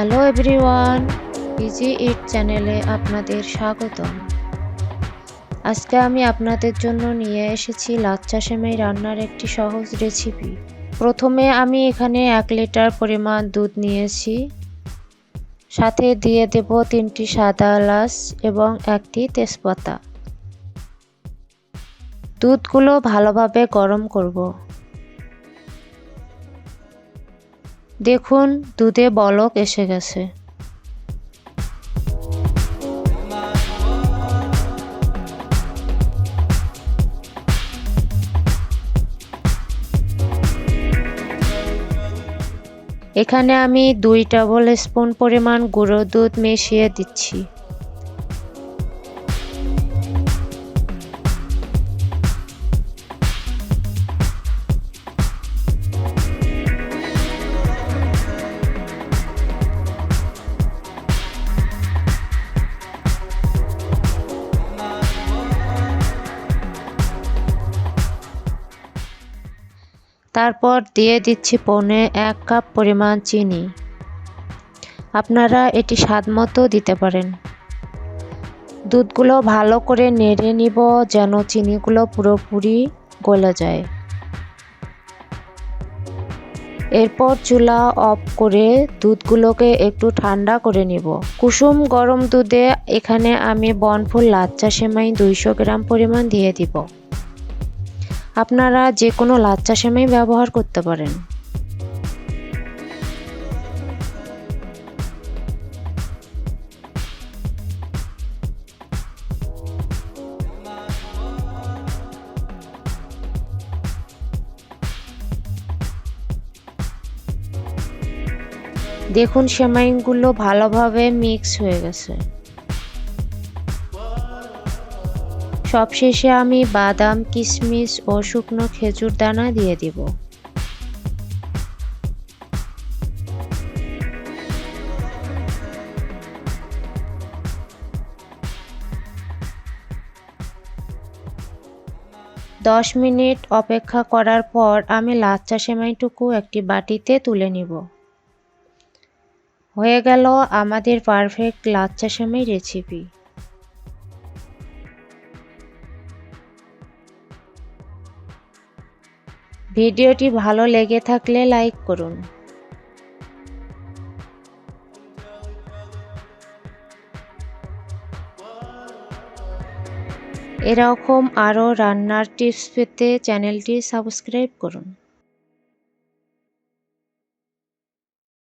Hello everyone, easy ইট চ্যানেলে আপনাদের স্বাগতম। আজকে আমি আপনাদের জন্য নিয়ে এসেছি লাচ্ছা সেমাই রান্নার একটি সহজ রেসিপি। প্রথমে আমি এখানে 1 লিটার পরিমাণ দুধ নিয়েছি, সাথে দিয়ে দেব 3টি সাদা এলাচ এবং 1টি তেজপাতা। দুধগুলো ভালোভাবে গরম করব। দেখুন দুধে বলক এসে গেছে। এখানে আমি 2 টেবিল স্পুন পরিমাণ গুঁড়ো দুধ মিশিয়ে দিচ্ছি। তারপর দিয়ে দিচ্ছি পৌনে 1 কাপ পরিমাণ চিনি। আপনারা এটি স্বাদমতো দিতে পারেন। দুধগুলো ভালো করে নেড়ে নিব যেন চিনিগুলো পুরোপুরি গলে যায়। এরপর চুলা অফ করে দুধগুলোকে একটু ঠান্ডা করে নিব। কুসুম গরম দুধে এখানে আমি বনফুল লাচ্ছা সেমাই 200 গ্রাম পরিমাণ দিয়ে দিব। আপনারা যে কোনো লাচ্ছা সেমাই ব্যবহার করতে পারেন। দেখুন সেমাইগুলো ভালোভাবে মিক্স হয়ে গেছে। সবশেষে আমি বাদাম, কিশমিশ ও শুকনো খেজুর দানা দিয়ে দিব। দশ মিনিট অপেক্ষা করার পর আমি লাচ্ছা সেমাইটুকু একটি বাটিতে তুলে নিব। হয়ে গেল আমাদের পারফেক্ট লাচ্ছা সেমাই রেসিপি। ভিডিওটি ভালো লেগে থাকলে লাইক করুন। এরকম আরও রান্নার টিপস পেতে চ্যানেলটি সাবস্ক্রাইব করুন।